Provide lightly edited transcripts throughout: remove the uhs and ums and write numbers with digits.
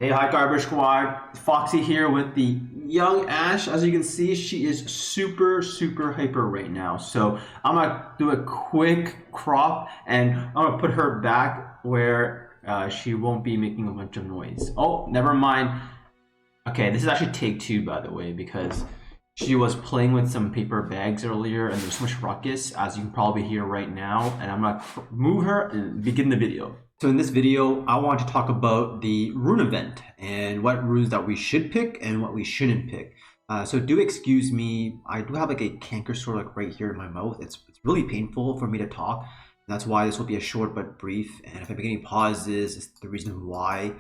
Hey, hi Garbage Squad. Foxy here with the young Ash. As you can see, she is super hyper right now. So I'm gonna do a quick crop and I'm gonna put her back where she won't be making a bunch of noise. Oh, never mind. Okay, this is actually take two, by the way, because she was playing with some paper bags earlier and there's so much ruckus, as you can probably hear right now. And I'm gonna move her and begin the video. So in this video, I want to talk about the rune event and what runes that we should pick and what we shouldn't pick. So do excuse me, I do have like a canker sore like right here in my mouth. It's really painful for me to talk. That's why this will be a short but brief. And if I make any pauses, it's the reason why,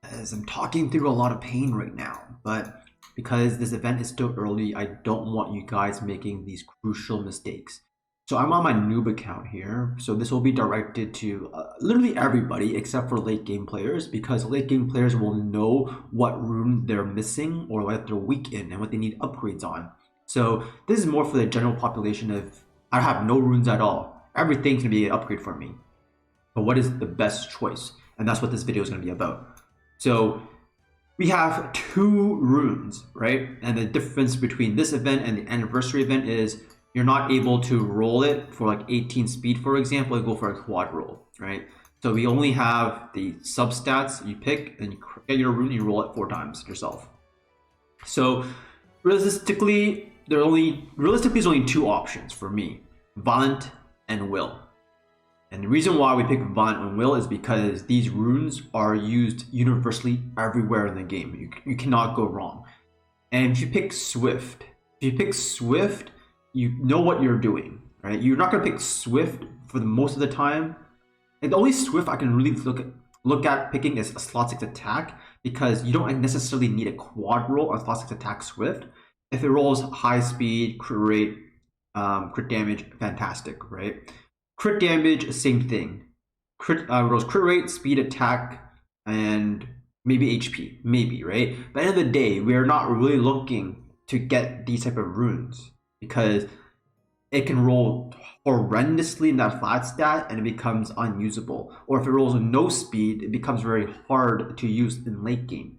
as I'm talking through a lot of pain right now. But because this event is still early, I don't want you guys making these crucial mistakes. So I'm on my noob account here, so this will be directed to literally everybody except for late game players, because late game players will know what rune they're missing or what they're weak in and what they need upgrades on. So this is more for the general population of, I have no runes at all. Everything's gonna be an upgrade for me. But what is the best choice? And that's what this video is gonna be about. So we have two runes, right? And the difference between this event and the anniversary event is you're not able to roll it for like 18 speed, for example, and go for a quad roll, right? So we only have the substats you pick, and you get your rune, you roll it 4 times yourself. So realistically, there's only 2 options for me: Violent and Will. And the reason why we pick Violent and Will is because these runes are used universally everywhere in the game. You cannot go wrong. And if you pick Swift, you know what you're doing, right? You're not gonna pick Swift for the most of the time. And the only Swift I can really look at picking is a slot 6 attack, because you don't necessarily need a quad roll on slot 6 attack Swift. If it rolls high speed, crit rate, crit damage, fantastic, right? Crit damage, same thing. Rolls crit rate, speed, attack, and maybe HP, maybe, right? But at the end of the day, we're not really looking to get these type of runes, because it can roll horrendously in that flat stat and it becomes unusable. Or if it rolls with no speed, it becomes very hard to use in late game.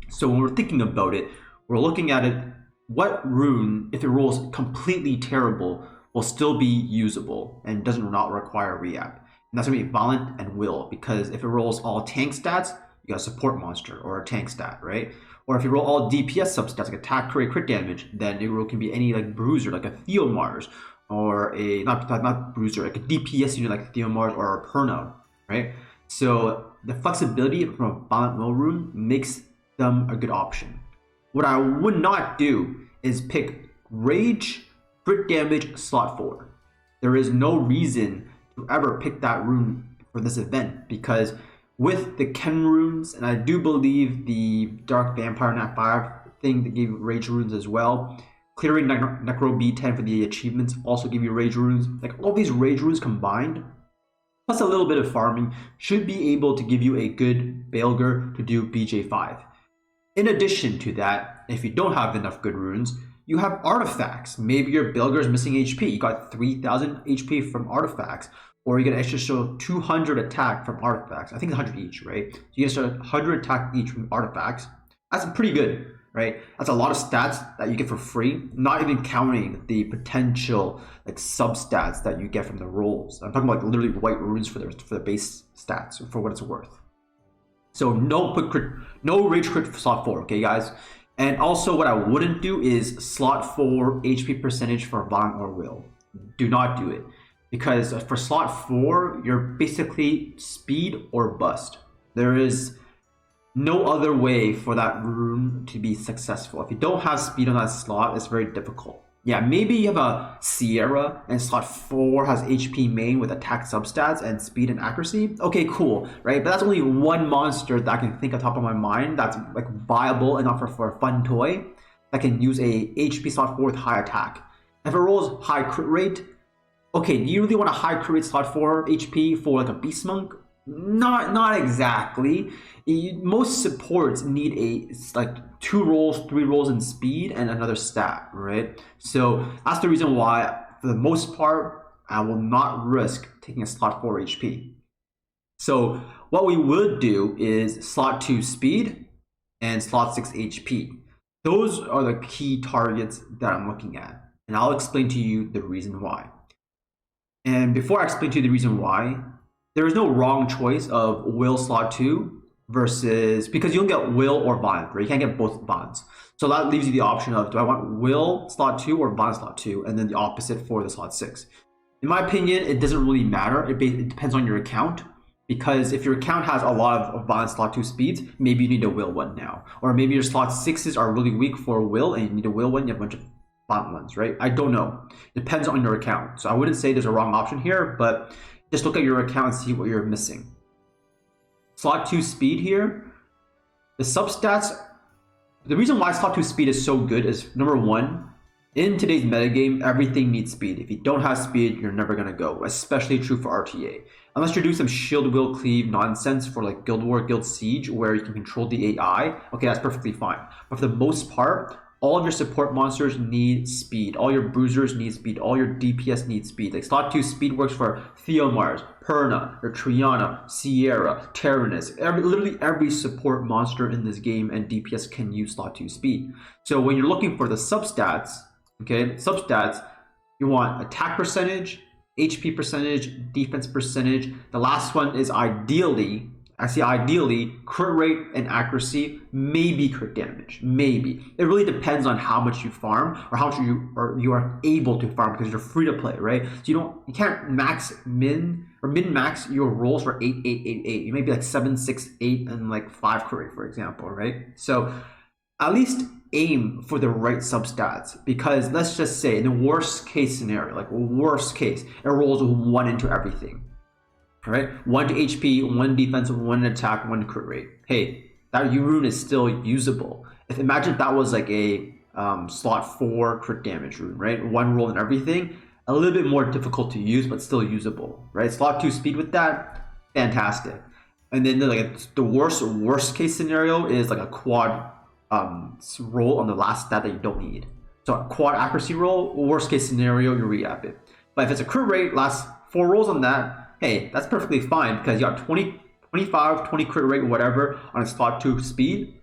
So when we're thinking about it, we're looking at it, what rune, if it rolls completely terrible, will still be usable and does not require re-app. And that's gonna be Violent and Will, because if it rolls all tank stats, you got a support monster or a tank stat, right? Or if you roll all DPS substats like attack, crit damage, then it can be any like bruiser like a Theomars, or a not bruiser, like a DPS unit like Theomars or a Perno, right? So the flexibility from a Violent Will rune makes them a good option. What I would not do is pick Rage, crit damage, slot 4. There is no reason to ever pick that rune for this event, because with the Ken runes, and I do believe the Dark Vampire Nat 5 thing that gave Rage runes as well, clearing Necro B10 for the achievements also give you Rage runes. Like all these Rage runes combined, plus a little bit of farming, should be able to give you a good Baelger to do BJ5. In addition to that, if you don't have enough good runes, you have artifacts. Maybe your Baelger is missing HP. You got 3,000 HP from artifacts, or you get an extra show 200 attack from artifacts. I think it's 100 each, right? So you get extra 100 attack each from artifacts. That's pretty good, right? That's a lot of stats that you get for free, not even counting the potential like substats that you get from the rolls. I'm talking about like literally white runes for the base stats, for what it's worth. So no rage crit for slot 4, okay guys? And also what I wouldn't do is slot 4 HP percentage for Violent or Will. Do not do it. Because for slot 4, you're basically speed or bust. There is no other way for that rune to be successful. If you don't have speed on that slot, it's very difficult. Yeah, maybe you have a Sierra and slot 4 has HP main with attack substats and speed and accuracy. Okay, cool, right? But that's only one monster that I can think of top of my mind that's like viable enough for a fun toy that can use a HP slot 4 with high attack. If it rolls high crit rate, okay, do you really want a high crit rate slot 4 HP for like a Beast Monk? Not exactly. Most supports need like 2 rolls, 3 rolls in speed and another stat, right? So that's the reason why, for the most part, I will not risk taking a slot 4 HP. So what we would do is slot 2 speed and slot 6 HP. Those are the key targets that I'm looking at, and I'll explain to you the reason why. And before I explain to you the reason why, there is no wrong choice of will slot 2 versus, because you don't get will or bond, right? You can't get both bonds. So that leaves you the option of, do I want will slot 2 or bond slot 2, and then the opposite for the slot 6. In my opinion, it doesn't really matter. It depends on your account, because if your account has a lot of bond slot 2 speeds, maybe you need a will one now. Or maybe your slot 6s are really weak for will and you need a will one, you have a bunch of bond ones, right? I don't know. Depends on your account. So I wouldn't say there's a wrong option here, but just look at your account and see what you're missing. Slot 2 speed here, the substats, the reason why slot 2 speed is so good is, number one, in today's metagame, everything needs speed. If you don't have speed, you're never going to go, especially true for RTA. Unless you're doing some shield will cleave nonsense for like Guild War, Guild Siege, where you can control the AI, okay, that's perfectly fine. But for the most part, all of your support monsters need speed. All your bruisers need speed. All your DPS need speed. Like slot 2 speed works for Theomars, Perna, or Triana, Sierra, Tyrannus. Literally every support monster in this game and DPS can use slot 2 speed. So when you're looking for the substats, okay, substats, you want attack percentage, HP percentage, defense percentage. The last one is ideally, crit rate and accuracy, maybe crit damage, maybe. It really depends on how much you farm or how much you are able to farm, because you're free to play, right? So you can't min max your rolls for 8, 8, 8, 8. You may be like 7, 6, 8, and like 5 crit rate, for example, right? So at least aim for the right substats, because let's just say in the worst case scenario, like worst case, it rolls 1 into everything. Right, 1 to HP, 1 defense, 1 attack, 1 crit rate. Hey, that rune is still usable. Imagine if that was like a slot 4 crit damage rune, right? 1 roll and everything, a little bit more difficult to use, but still usable, right? Slot 2 speed with that, fantastic. And then the worst case scenario is like a quad roll on the last stat that you don't need. So a quad accuracy roll, worst case scenario, you re-app it. But if it's a crit rate, last 4 rolls on that, hey, that's perfectly fine, because you got 20, 25, 20 crit rate, whatever, on a slot 2 speed.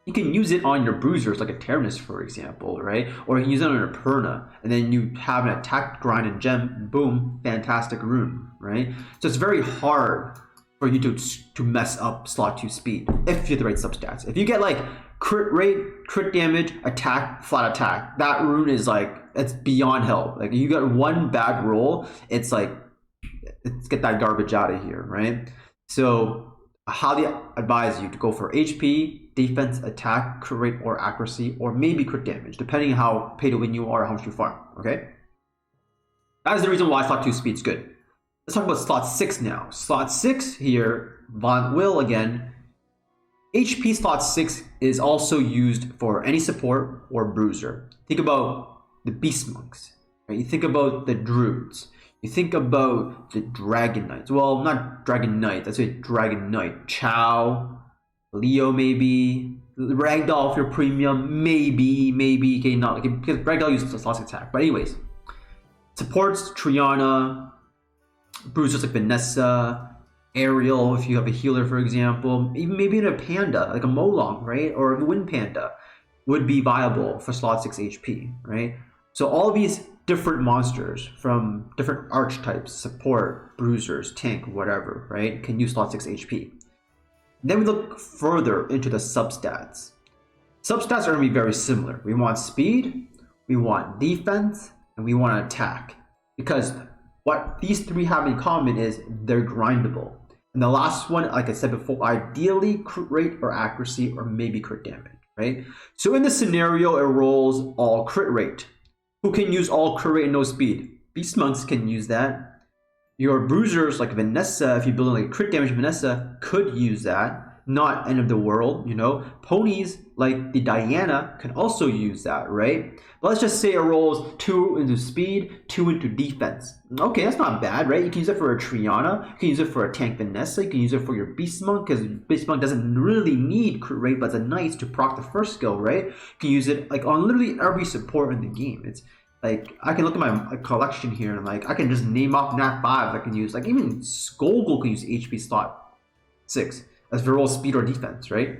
You can use it on your bruisers, like a Tyrannus, for example, right? Or you can use it on a Perna, and then you have an attack, grind, and gem, boom, fantastic rune, right? So it's very hard for you to mess up slot 2 speed if you have the right substats. If you get like crit rate, crit damage, attack, flat attack, that rune is like, it's beyond help. Like you got one bad roll, it's like, let's get that garbage out of here, right? So I highly advise you to go for HP, defense, attack, crit rate, or accuracy, or maybe crit damage, depending on how pay to win you are or how much you farm, okay? That is the reason why slot 2 speed is good. Let's talk about slot 6 now. Slot 6 here, Von Will again. HP slot 6 is also used for any support or bruiser. Think about the Beast Monks, right? You think about the Druids. You think about the Dragon Knights. Well, not Dragon Knight. That's a Dragon Knight. Chow, Leo, maybe. Ragdoll if you're premium, maybe. Okay, not because Ragdoll uses slot attack. But anyways, supports Triana, bruisers like Vanessa, Ariel if you have a healer, for example. Even maybe in a Panda, like a Molong, right? Or a Wind Panda would be viable for slot 6 HP, right? So all of these different monsters from different archetypes, support, bruisers, tank, whatever, right, can use slot 6 HP. Then we look further into the substats. Substats are going to be very similar. We want speed, we want defense, and we want attack. Because what these three have in common is they're grindable. And the last one, like I said before, ideally crit rate or accuracy or maybe crit damage, right? So in this scenario, it rolls all crit rate. Who can use all crit rate and no speed? Beast Monks can use that. Your bruisers like Vanessa, if you build like crit damage Vanessa, could use that. Not end of the world, you know. Ponies like the Diana can also use that, right? But let's just say it rolls 2 into speed, 2 into defense. Okay, that's not bad, right? You can use it for a Triana, you can use it for a tank Vanessa, you can use it for your Beast Monk, because Beast Monk doesn't really need crit rate, but it's a nice to proc the first skill, right? You can use it like on literally every support in the game. It's like, I can look at my collection here and like, I can just name off Nat 5 I can use. Like even Skogul can use HP slot 6 as Viral speed or defense, right?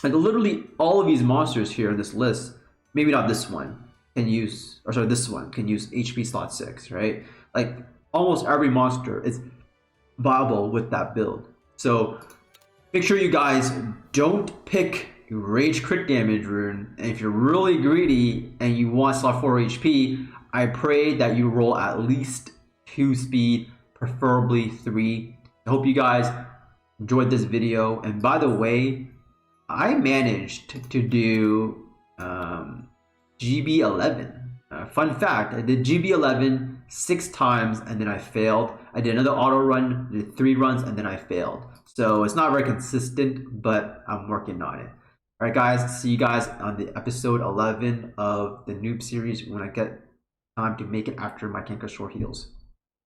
Like literally all of these monsters here in this list, maybe not this one, can use, or sorry, this one can use HP slot 6, right? Like almost every monster is viable with that build. So make sure you guys don't pick Rage Crit Damage rune, and if you're really greedy and you want slot 4 HP, I pray that you roll at least 2 speed, preferably 3. I hope you guys enjoyed this video, and by the way, I managed to do GB11. Fun fact, I did GB11 6 times and then I failed. I did another auto run, did 3 runs, and then I failed. So it's not very consistent, but I'm working on it. Alright guys, see you guys on the episode 11 of the noob series when I get time to make it after my Kenka short heals.